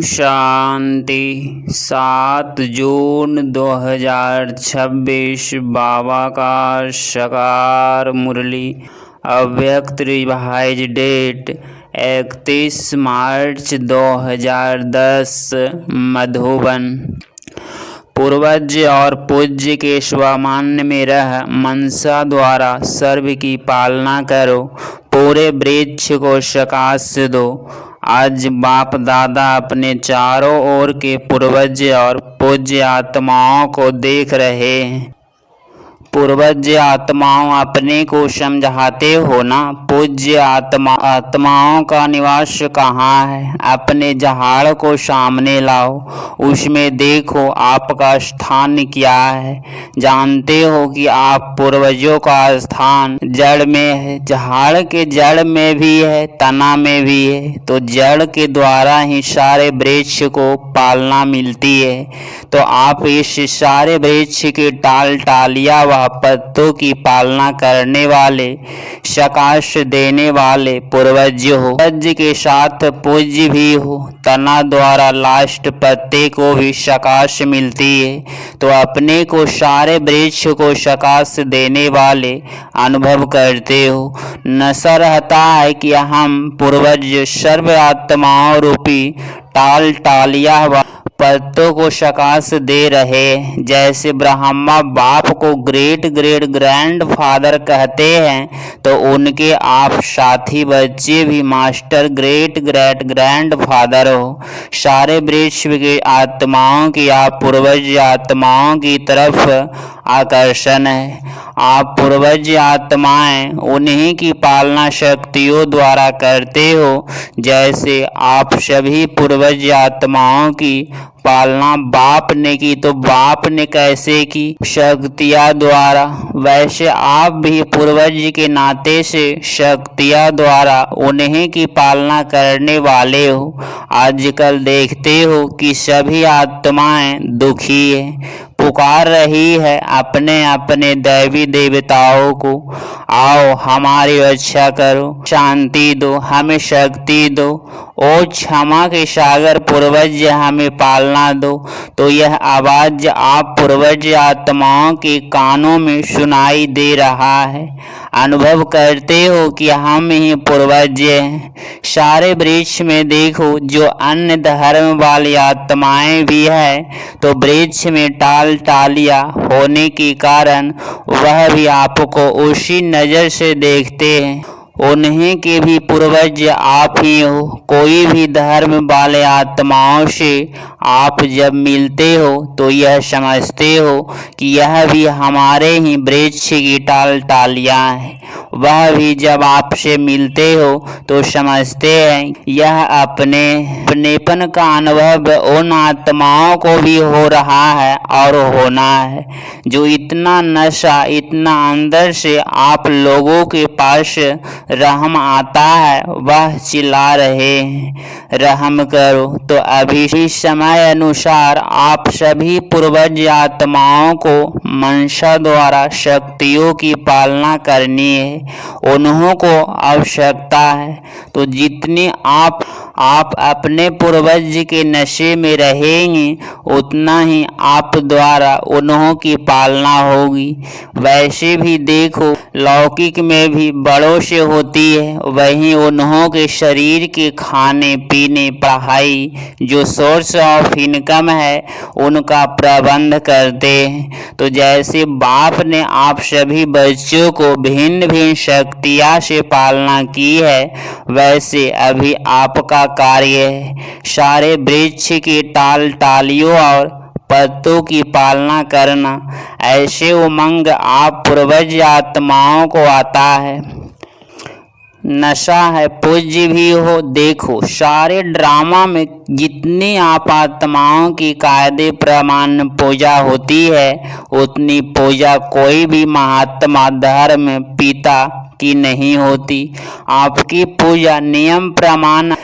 शांति। 7 जून 2026 बाबा का साकार मुरली। अव्यक्त रिवाइज डेट 31 मार्च 2010 मधुबन। पूर्वज और पूज्य के स्वामान्य में रह मनसा द्वारा सर्व की पालना करो। पूरे वृक्ष को सकाश दो। आज बाप दादा अपने चारों ओर के पूर्वज और पूज्य आत्माओं को देख रहे हैं। पूर्वज आत्माओं अपने को समझाते हो ना, पूज्य आत्माओं का निवास कहाँ है। अपने जहाड़ को सामने लाओ, उसमें देखो आपका स्थान क्या है। जानते हो कि आप पूर्वजों का स्थान जड़ में है। जहाड़ के जड़ में भी है, तना में भी है। तो जड़ के द्वारा ही सारे वृक्ष को पालना मिलती है। तो आप इस सारे वृक्ष के टाल टालिया व पत्तों की पालना करने वाले, सकाश देने वाले पूर्वज हो। पूज्य के साथ पूज्य भी हो। तना द्वारा लास्ट पत्ते को भी सकाश मिलती है। तो अपने को सारे वृक्ष को सकाश देने वाले अनुभव करते हो। नशा रहता है कि हम पूर्वज सर्व आत्माओं रूपी टाल टालिया व पत्तों को सकाश दे रहे। जैसे ब्रह्मा बाप को ग्रेट ग्रेट ग्रैंड फादर कहते हैं, तो उनके आप साथी बच्चे भी master great great grand father हो। सारे वृक्ष के आत्माओं की आप पूर्वज आत्माओं की तरफ आकर्षण है। आप पूर्वज आत्माएं उन्हीं की पालना शक्तियों द्वारा करते हो। जैसे आप सभी पूर्वज आत्माओं की पालना बाप ने की, तो बाप ने कैसे की? शक्तियां द्वारा। वैसे आप भी पूर्वज के नाते से शक्तियां द्वारा उन्हीं की पालना करने वाले हो। आजकल देखते हो कि सभी आत्माएं दुखी है, पुकार रही है अपने अपने देवी देवताओं को, आओ हमारी रक्षा करो, शांति दो, हमें शक्ति दो। ओ क्षमा के सागर पूर्वज हमें पालना दो। तो यह आवाज आप पूर्वज आत्माओं के कानों में सुनाई दे रहा है। अनुभव करते हो कि हम ही पूर्वज हैं। सारे वृक्ष में देखो, जो अन्य धर्म वाली आत्माएं भी है, तो वृक्ष में टाल टालिया होने के कारण वह भी आपको उसी नजर से देखते हैं। उन्हीं के भी पूर्वज आप ही हो। कोई भी धर्म वाले आत्माओं से आप जब मिलते हो तो यह समझते हो कि यह भी हमारे ही वृक्ष की टाल टालियां हैं। वह भी जब आपसे मिलते हो तो समझते हैं यह अपनेपन का अनुभव उन आत्माओं को भी हो रहा है और होना है। जो इतना नशा, इतना अंदर से आप लोगों के पास रहम आता है, वह चिल्ला रहे हैं रहम करो। तो अभी समय अनुसार आप सभी पूर्वज आत्माओं को मनसा द्वारा शक्तियों की पालना करनी है। उन्हों को आवश्यकता है। तो जितनी आप अपने पूर्वज के नशे में रहेंगे, उतना ही आप द्वारा उन्हों की पालना होगी। वैसे भी देखो, लौकिक में भी बड़ों से होती है, वहीं उन्हों के शरीर के खाने पीने, पढ़ाई, जो सोर्स ऑफ इनकम है, उनका प्रबंध करते हैं। तो जैसे बाप ने आप सभी बच्चों को भिन्न भिन्न शक्तियां से पालना की है, वैसे अभी आपका कार्य है सारे वृक्ष की टाल टालियों और पत्तों की पालना करना। ऐसे उमंग आप पूर्वज आत्माओं को आता है। नशा है, पूज्य भी हो। देखो, सारे ड्रामा में जितनी आप आत्माओं की कायदे प्रमाण पूजा होती है, उतनी पूजा कोई भी महात्मा धर्म पिता की नहीं होती। आपकी पूजा नियम प्रमाण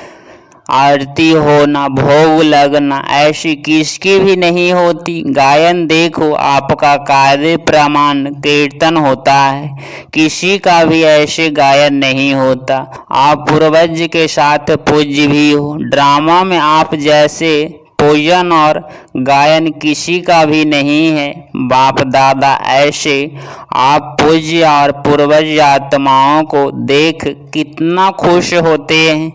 आरती होना, भोग लगना ऐसी किसकी भी नहीं होती। गायन देखो आपका कार्य प्रमाण कीर्तन होता है, किसी का भी ऐसे गायन नहीं होता। आप पूर्वज के साथ पूज्य भी हो। ड्रामा में आप जैसे पूजन और गायन किसी का भी नहीं है। बाप दादा ऐसे आप पूज्य और पूर्वज आत्माओं को देख कितना खुश होते हैं।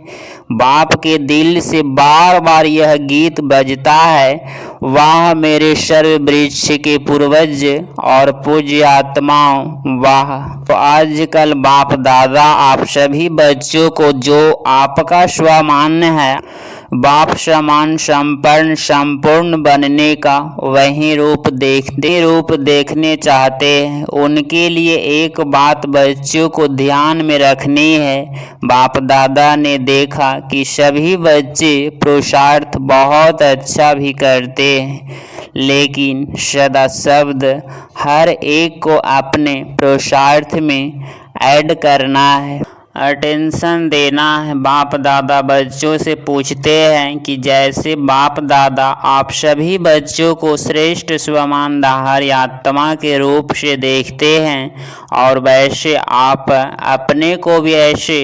बाप के दिल से बार बार यह गीत बजता है, वाह मेरे सर्व वृक्ष के पूर्वज और पूज्य आत्माओं वाह। तो आजकल बाप दादा आप सभी बच्चों को जो आपका स्वमान्य है, बाप समान संपूर्ण बनने का वही रूप देखने चाहते हैं। उनके लिए एक बात बच्चों को ध्यान में रखनी है। बाप दादा ने देखा कि सभी बच्चे पुरुषार्थ बहुत अच्छा भी करते हैं, लेकिन सदा शब्द हर एक को अपने पुरुषार्थ में ऐड करना है, अटेंशन देना है। बाप दादा बच्चों से पूछते हैं कि जैसे बाप दादा आप सभी बच्चों को श्रेष्ठ स्वमानधारी आत्मा के रूप से देखते हैं, और वैसे आप अपने को भी ऐसे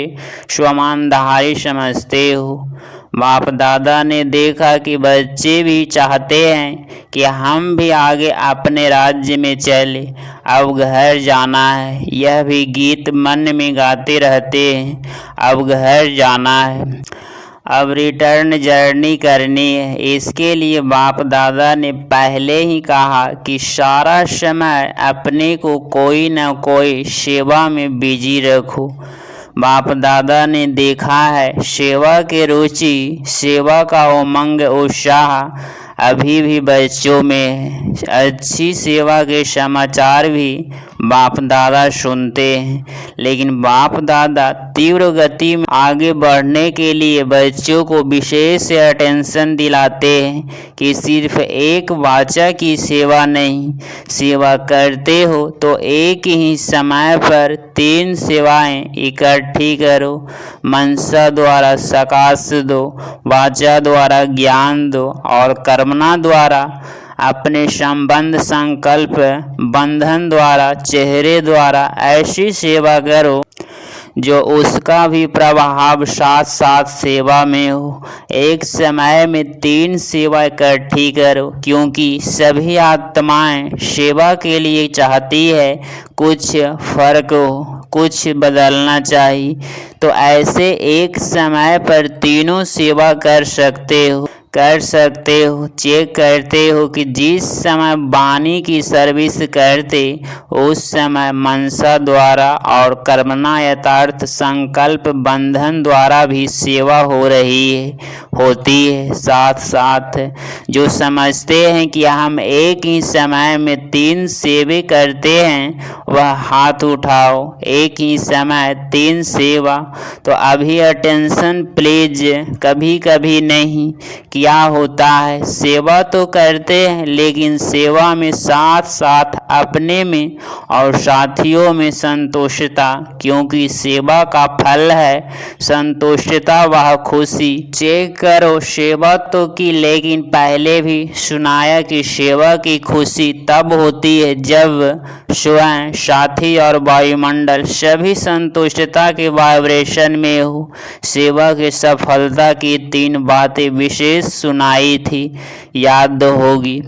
स्वमानधारी समझते हो। बाप दादा ने देखा कि बच्चे भी चाहते हैं कि हम भी आगे अपने राज्य में चले, अब घर जाना है। यह भी गीत मन में गाते रहते हैं, अब घर जाना है, अब रिटर्न जर्नी करनी है। इसके लिए बाप दादा ने पहले ही कहा कि सारा समय अपने को कोई न कोई सेवा में बिजी रखो। बाप दादा ने देखा है सेवा की रुचि, सेवा का उमंग, उत्साह अभी भी बच्चों में है। अच्छी सेवा के समाचार भी बाप दादा सुनते हैं, लेकिन बाप दादा तीव्र गति में आगे बढ़ने के लिए बच्चों को विशेष अटेंशन दिलाते हैं कि सिर्फ एक वाचा की सेवा नहीं, सेवा करते हो तो एक ही समय पर 3 सेवाएं इकट्ठी करो। मनसा द्वारा सकाश दो, वाचा द्वारा ज्ञान दो और कर्मणा द्वारा अपने संबंध संकल्प बंधन द्वारा चेहरे द्वारा ऐसी सेवा करो जो उसका भी प्रभाव साथ साथ सेवा में हो। एक समय में 3 सेवा इकट्ठी करो, क्योंकि सभी आत्माएं सेवा के लिए चाहती है कुछ फर्क हो, कुछ बदलना चाहिए। तो ऐसे एक समय पर तीनों सेवा कर सकते हो। चेक करते हो कि जिस समय वाणी की सर्विस करते उस समय मनसा द्वारा और कर्मणा यथार्थ संकल्प बंधन द्वारा भी सेवा होती है। साथ साथ जो समझते हैं कि हम एक ही समय में 3 सेवे करते हैं वह हाथ उठाओ। एक ही समय 3 सेवा, तो अभी अटेंशन प्लीज। कभी कभी नहीं, क्या होता है सेवा तो करते हैं, लेकिन सेवा में साथ साथ अपने में और साथियों में संतोषता, क्योंकि सेवा का फल है संतोषता, वह खुशी। चेक करो सेवा तो की, लेकिन पहले भी सुनाया कि सेवा की खुशी तब होती है जब स्वयं, साथी और वायुमंडल सभी संतुष्टता के वाइब्रेशन में हो। सेवा की सफलता की 3 बातें विशेष सुनाई थी, याद होगी।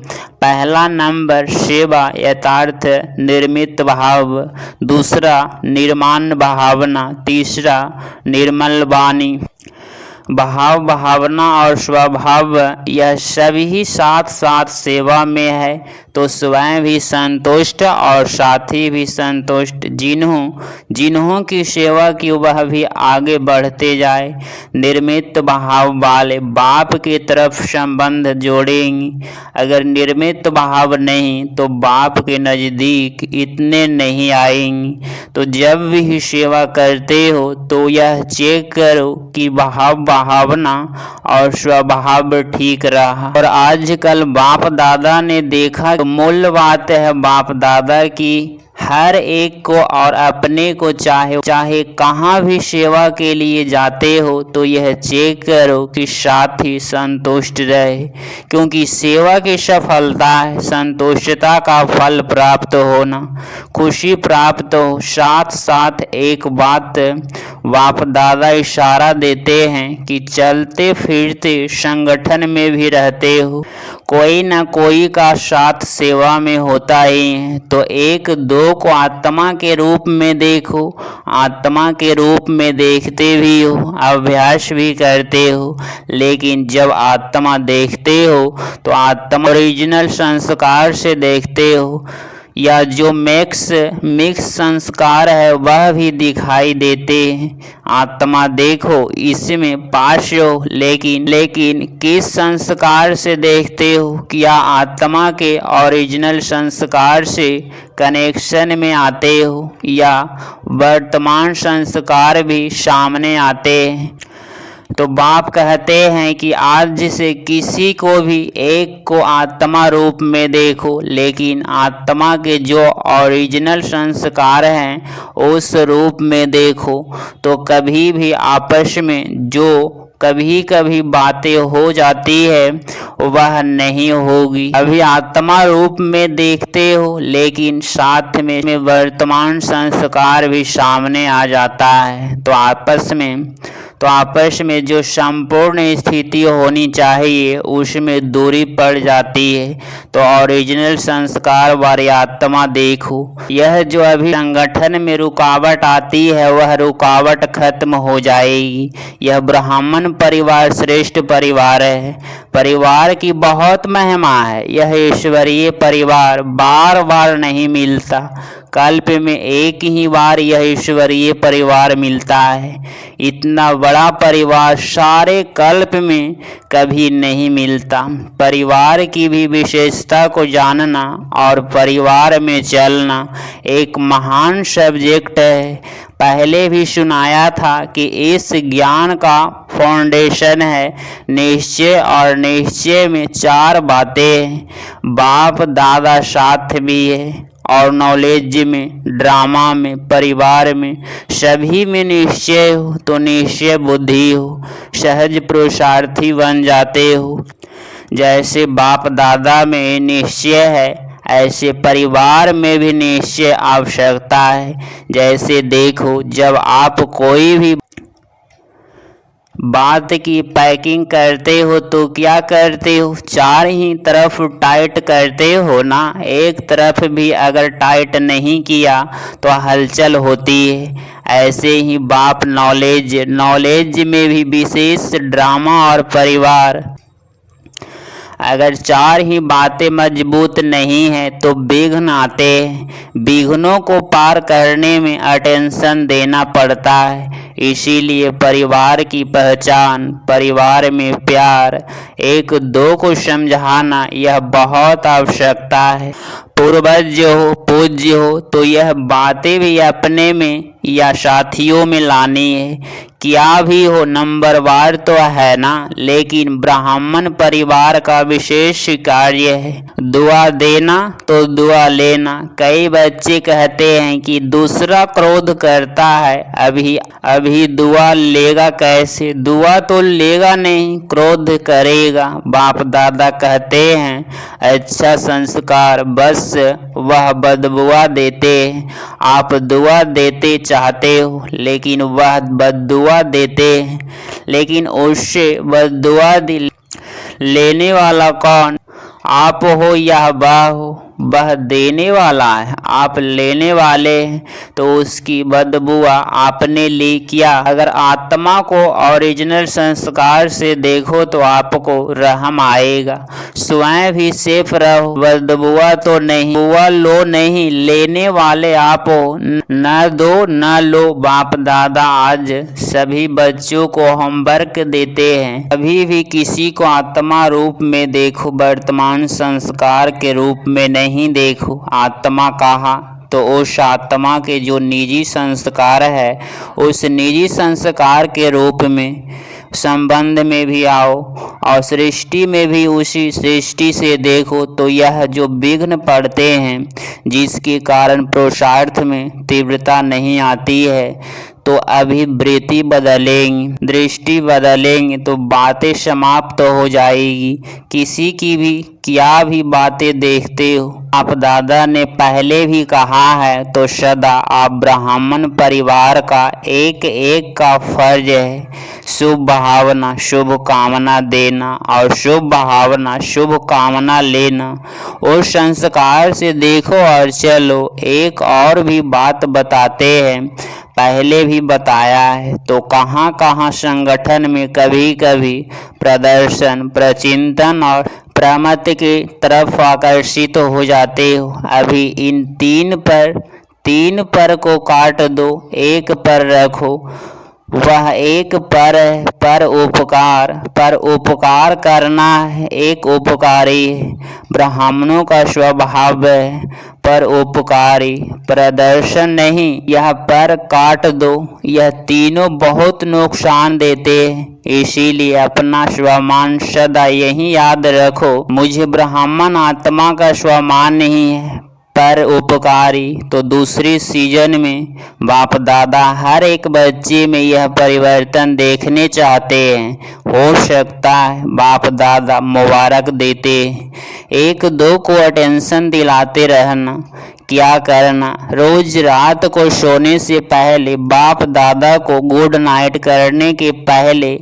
पहला नंबर सेवा यथार्थ निर्मित भाव, दूसरा निर्माण भावना, तीसरा निर्मल वाणी। भाव, भावना और स्वभाव यह सभी साथ साथ सेवा में है, तो स्वयं भी संतुष्ट और साथी भी संतुष्ट। जिन्हों की सेवा की वह भी आगे बढ़ते जाए। निर्मित भाव वाले बाप की तरफ संबंध जोड़ेंगे। अगर निर्मित भाव नहीं तो बाप के नज़दीक इतने नहीं आएंगे। तो जब भी सेवा करते हो तो यह चेक करो कि भाव, भावना और स्वभाव ठीक रहा। और आजकल बाप दादा ने देखा, मूल बात है बाप दादा की हर एक को और अपने को चाहे कहाँ भी सेवा के लिए जाते हो तो यह चेक करो कि साथी संतुष्ट रहे, क्योंकि सेवा की सफलता है संतुष्टता का फल प्राप्त होना, खुशी प्राप्त हो। साथ साथ एक बात बाप दादा इशारा देते हैं कि चलते फिरते संगठन में भी रहते हो, कोई न कोई का साथ सेवा में होता ही है, तो एक दो को आत्मा के रूप में देखो, आत्मा के रूप में देखते भी हो, अभ्यास भी करते हो। लेकिन जब आत्मा देखते हो तो आत्मा ओरिजिनल संस्कार से देखते हो, या जो मिक्स संस्कार है वह भी दिखाई देते हैं। आत्मा देखो इसमें पास हो, लेकिन किस संस्कार से देखते हो? क्या आत्मा के ओरिजिनल संस्कार से कनेक्शन में आते हो, या वर्तमान संस्कार भी सामने आते हैं? तो बाप कहते हैं कि आज से किसी को भी एक को आत्मा रूप में देखो, लेकिन आत्मा के जो ओरिजिनल संस्कार हैं उस रूप में देखो, तो कभी भी आपस में जो कभी कभी बातें हो जाती है वह नहीं होगी। अभी आत्मा रूप में देखते हो, लेकिन साथ में वर्तमान संस्कार भी सामने आ जाता है, तो आपस में जो संपूर्ण स्थिति होनी चाहिए उसमें दूरी पड़ जाती है। तो ओरिजिनल संस्कार वाली आत्मा देखो, यह जो अभी संगठन में रुकावट आती है वह रुकावट खत्म हो जाएगी। यह ब्राह्मण परिवार श्रेष्ठ परिवार है, परिवार की बहुत महिमा है। यह ईश्वरीय परिवार बार बार नहीं मिलता, कल्प में एक ही बार यह ईश्वरीय परिवार मिलता है। इतना बड़ा परिवार सारे कल्प में कभी नहीं मिलता। परिवार की भी विशेषता को जानना और परिवार में चलना एक महान सब्जेक्ट है। पहले भी सुनाया था कि इस ज्ञान का फाउंडेशन है निश्चय, और निश्चय में 4 बातें हैं। बाप दादा साथ भी है, और नॉलेज में, ड्रामा में, परिवार में, सभी में निश्चय हो तो निश्चय बुद्धि हो, सहज पुरुषार्थी बन जाते हो। जैसे बाप दादा में निश्चय है ऐसे परिवार में भी निश्चय आवश्यकता है। जैसे देखो, जब आप कोई भी बात की पैकिंग करते हो तो क्या करते हो? 4 ही तरफ टाइट करते हो ना। एक तरफ भी अगर टाइट नहीं किया तो हलचल होती है। ऐसे ही बाप नॉलेज में भी विशेष ड्रामा और परिवार, अगर 4 ही बातें मजबूत नहीं है तो विघ्न आते हैं। विघ्नों को पार करने में अटेंशन देना पड़ता है। इसीलिए परिवार की पहचान, परिवार में प्यार, एक दो को समझाना यह बहुत आवश्यकता है। पूर्वज हो, पूज्य हो तो यह बातें भी अपने में या साथियों में लानी है। क्या भी हो, नंबरवार तो है ना, लेकिन ब्राह्मण परिवार का विशेष कार्य है दुआ देना तो दुआ लेना। कई बच्चे कहते हैं कि दूसरा क्रोध करता है, अभी दुआ लेगा कैसे? दुआ तो लेगा नहीं, क्रोध करेगा। बाप दादा कहते हैं अच्छा संस्कार बस वह बददुआ देते हैं। आप दुआ देते चाहते हो लेकिन वह बददुआ देते हैं, लेकिन उससे बददुआ लेने वाला कौन? आप हो या वह हो? वह देने वाला है, आप लेने वाले हैं, तो उसकी बदबुआ आपने ली क्या? अगर आत्मा को ओरिजिनल संस्कार से देखो तो आपको रहम आएगा। स्वयं भी सेफ रहो, बदबुआ तो नहीं, बुआ लो नहीं, लेने वाले आप हो, न दो न लो। बाप दादा आज सभी बच्चों को होमवर्क देते हैं, अभी भी किसी को आत्मा रूप में देखो, वर्तमान संस्कार के रूप में नहीं देखो। आत्मा कहा तो उस आत्मा के जो निजी संस्कार है उस निजी संस्कार के रूप में संबंध में भी आओ और सृष्टि में भी उसी सृष्टि से देखो, तो यह जो विघ्न पड़ते हैं, जिसके कारण पुरुषार्थ में तीव्रता नहीं आती है, तो अभी वृत्ति बदलेंगे, दृष्टि बदलेंगे तो बातें समाप्त हो जाएगी। किसी की भी क्या भी बातें देखते हो, आप दादा ने पहले भी कहा है, तो सदा आप ब्राह्मण परिवार का एक एक का फर्ज है शुभ भावना शुभ कामना देना और शुभ भावना शुभ कामना लेना। उस संस्कार से देखो और चलो। एक और भी बात बताते हैं, पहले भी बताया है, तो कहाँ कहाँ संगठन में कभी कभी प्रदर्शन प्रचिंतन और प्रमत की तरफ आकर्षित हो जाते हो। अभी इन तीन पर को काट दो, एक पर रखो। वह एक पर है, पर उपकार करना है, एक उपकारी है। ब्राह्मणों का स्वभाव है पर उपकारी, प्रदर्शन नहीं। यह पर काट दो, यह तीनों बहुत नुकसान देते हैं। इसीलिए अपना स्वमान सदा यही याद रखो, मुझे ब्राह्मण आत्मा का स्वमान नहीं है पर उपकारी। तो दूसरी सीजन में बाप दादा हर एक बच्चे में यह परिवर्तन देखने चाहते हैं। हो सकता है बाप दादा मुबारक देते हैं, एक दो को अटेंशन दिलाते रहना। क्या करना, रोज रात को सोने से पहले बाप दादा को गुड नाइट करने के पहले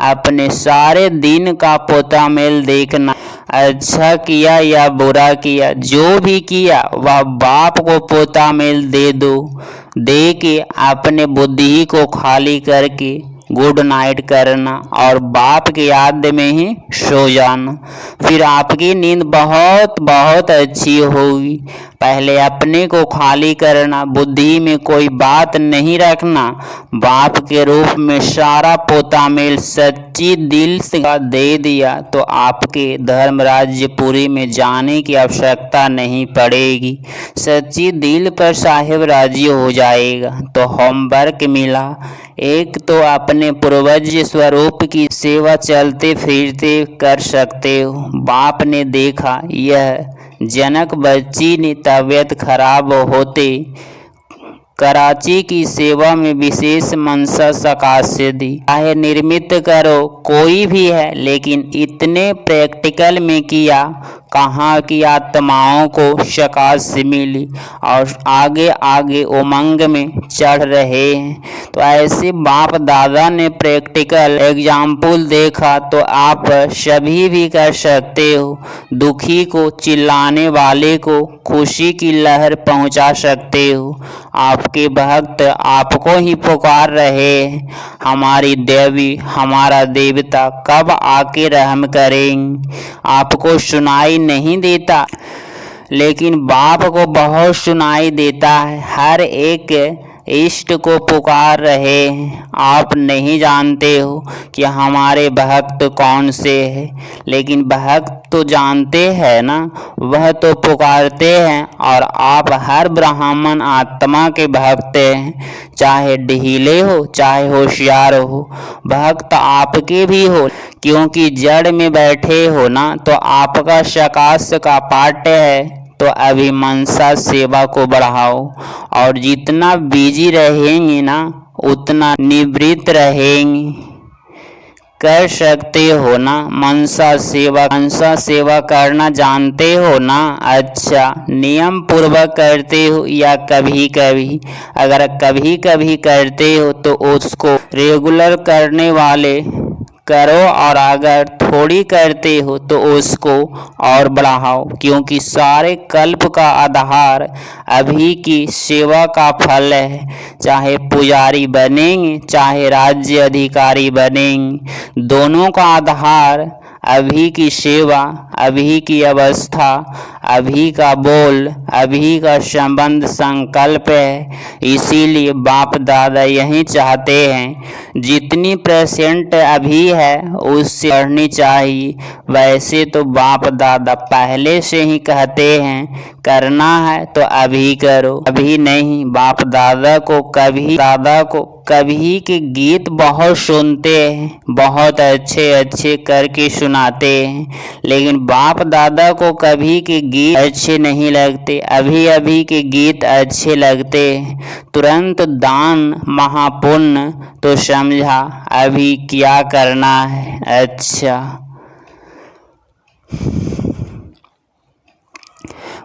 अपने सारे दिन का पोतामेल देखना। अच्छा किया या बुरा किया, जो भी किया वह बाप को पोतामेल दे दो। दे के अपने बुद्धि को खाली करके गुड नाइट करना और बाप की याद में ही सो जाना। फिर आपकी नींद बहुत बहुत अच्छी होगी। पहले अपने को खाली करना, बुद्धि में कोई बात नहीं रखना। बाप के रूप में सारा पोतामेल सच्ची दिल से दे दिया तो आपके धर्म राज्यपुरी में जाने की आवश्यकता नहीं पड़ेगी। सच्ची दिल पर साहिब राजी हो जाएगा। तो होमवर्क मिला, एक तो अपने पूर्वज स्वरूप की सेवा चलते फिरते कर सकते हो। बाप ने देखा यह जनक बच्ची ने तबीयत खराब होते कराची की सेवा में विशेष मनसा सकाश दी। चाहे निर्मित करो कोई भी है, लेकिन इतने प्रैक्टिकल में किया, कहाँ की आत्माओं को सकाश मिली और आगे आगे उमंग में चढ़ रहे हैं। तो ऐसे बाप दादा ने प्रैक्टिकल एग्जाम्पल देखा तो आप सभी भी कर सकते हो। दुखी को, चिल्लाने वाले को खुशी की लहर पहुंचा सकते हो। आपके भक्त आपको ही पुकार रहे हैं, हमारी देवी हमारा देवता कब आके रहम करेंगे। आपको सुनाई नहीं देता, लेकिन बाप को बहुत सुनाई देता है। हर एक इष्ट को पुकार रहे हैं। आप नहीं जानते हो कि हमारे भक्त कौन से हैं, लेकिन भक्त तो जानते हैं ना, वह तो पुकारते हैं। और आप हर ब्राह्मण आत्मा के भक्त हैं, चाहे ढीले हो चाहे होशियार हो, भक्त आपके भी हो। क्योंकि जड़ में बैठे हो ना, तो आपका सकाश का पाठ है। तो अभी मनसा सेवा को बढ़ाओ और जितना बिजी रहेंगे ना उतना निवृत्त रहेंगे। कर सकते हो ना मनसा सेवा करना जानते हो ना। अच्छा, नियम पूर्वक करते हो या कभी कभी? अगर कभी कभी करते हो तो उसको रेगुलर करने वाले करो, और अगर थोड़ी करते हो तो उसको और बढ़ाओ। क्योंकि सारे कल्प का आधार अभी की सेवा का फल है। चाहे पुजारी बनेंगे चाहे राज्य अधिकारी बनेंगे, दोनों का आधार अभी की सेवा, अभी की अवस्था, अभी का बोल, अभी का संबंध संकल्प है। इसीलिए बाप दादा यही चाहते हैं जितनी % अभी है उससे बढ़नी चाहिए। वैसे तो बाप दादा पहले से ही कहते हैं करना है तो अभी करो, अभी नहीं। बाप दादा को कभी के गीत बहुत सुनते हैं, बहुत अच्छे अच्छे करके सुनाते हैं, लेकिन बाप दादा को कभी के गीत अच्छे नहीं लगते, अभी अभी के गीत अच्छे लगते हैं। तुरंत दान महापुण्य, तो समझा अभी क्या करना है। अच्छा,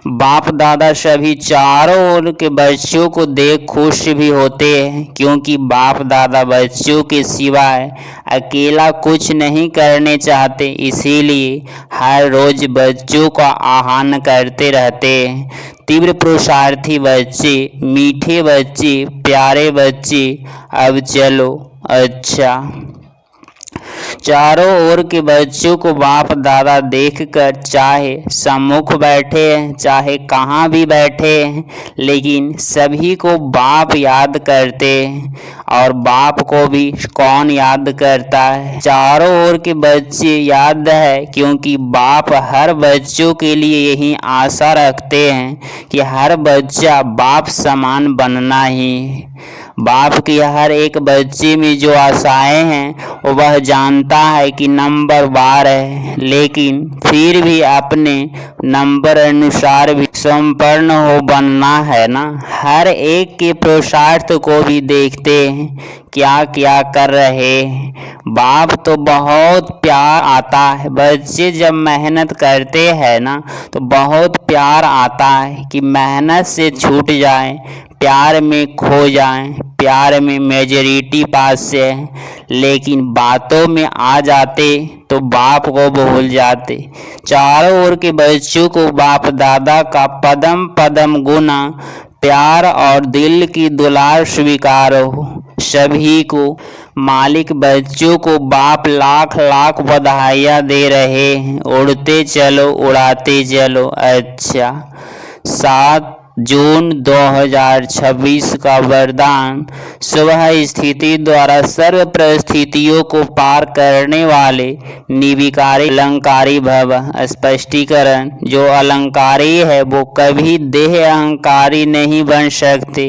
बाप दादा सभी चारों ओर के बच्चों को देख खुश भी होते हैं, क्योंकि बाप दादा बच्चों के सिवाय अकेला कुछ नहीं करने चाहते, इसीलिए हर रोज बच्चों का आह्वान करते रहते हैं। तीव्र पुरुषार्थी बच्चे, मीठे बच्चे, प्यारे बच्चे, अब चलो। अच्छा, चारों ओर के बच्चों को बाप दादा देखकर चाहे सम्मुख बैठे हैं चाहे कहाँ भी बैठे हैं, लेकिन सभी को बाप याद करते हैं। और बाप को भी कौन याद करता है? चारों ओर के बच्चे याद है, क्योंकि बाप हर बच्चों के लिए यही आशा रखते हैं कि हर बच्चा बाप समान बनना ही है। बाप की हर एक बच्चे में जो आशाएं हैं वह जानता है कि नंबर बार है, लेकिन फिर भी अपने नंबर अनुसार भी संपन्न हो बनना है ना। हर एक के पुरुषार्थ को भी देखते हैं, क्या क्या कर रहे हैं। बाप तो बहुत प्यार आता है, बच्चे जब मेहनत करते हैं ना तो बहुत प्यार आता है कि मेहनत से छूट जाए, प्यार में खो जाएं, प्यार में मेजॉरिटी पास से है, लेकिन बातों में आ जाते तो बाप को भूल जाते। चारों ओर के बच्चों को बाप दादा का पदम पदम गुना प्यार और दिल की दुलार स्वीकार हो। सभी को मालिक बच्चों को बाप लाख लाख बधाइयाँ दे रहे हैं। उड़ते चलो उड़ाते चलो। अच्छा, 7 जून 2026 का वरदान। स्वभाव स्थिति द्वारा सर्व परिस्थितियों को पार करने वाले निर्विकारी अलंकारी भव। स्पष्टीकरण, जो अलंकारी है वो कभी देह अहंकारी नहीं बन सकते।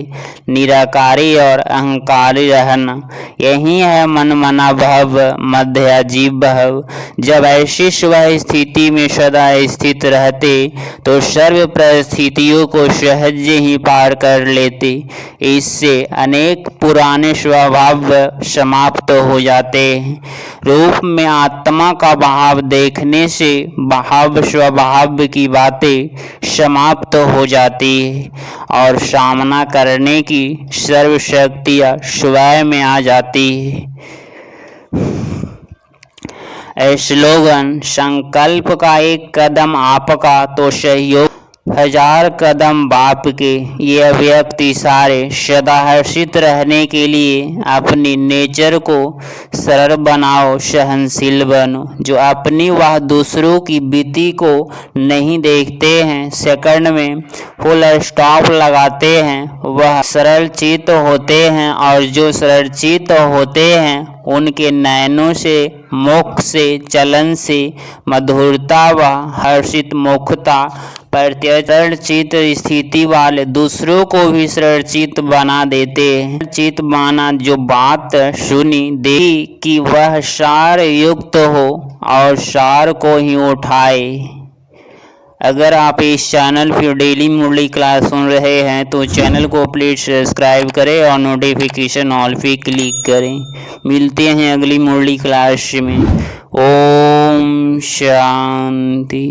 निराकारी और अहंकारी रहना यही है मनमना भव, मध्य जीव भव। जब ऐसी स्वभाव स्थिति में सदा स्थित रहते तो सर्व परिस्थितियों को सहज ही पार कर लेते। इससे अनेक पुराने स्वभाव समाप्त हो जाते हैं। रूप में आत्मा का भाव देखने से भाव स्वभाव की बातें समाप्त हो जाती है और सामना करने की सर्वशक्तियाँ स्वयं में आ जाती है। स्लोगन, संकल्प का एक कदम आपका तो सहयोग 1000 कदम बाप के। ये व्यक्ति सारे सदा हर्षित रहने के लिए अपनी नेचर को सरल बनाओ, सहनशील बनो। जो अपनी वह दूसरों की बीती को नहीं देखते हैं, सेकंड में फुल स्टॉप लगाते हैं, वह सरल चित्त होते हैं। और जो सरल चित्त होते हैं उनके नयनों से, मुख से, चलन से मधुरता व हर्षित मुखता प्रत्यचरण चित्त स्थिति वाले दूसरों को भी सरचित बना देते हैं। चित माना जो बात सुनी देखी कि वह सार युक्त हो और सार को ही उठाए। अगर आप इस चैनल पर डेली मुरली क्लास सुन रहे हैं तो चैनल को प्लीज सब्सक्राइब करें और नोटिफिकेशन ऑल पे क्लिक करें। मिलते हैं अगली मुरली क्लास में। ओम शांति।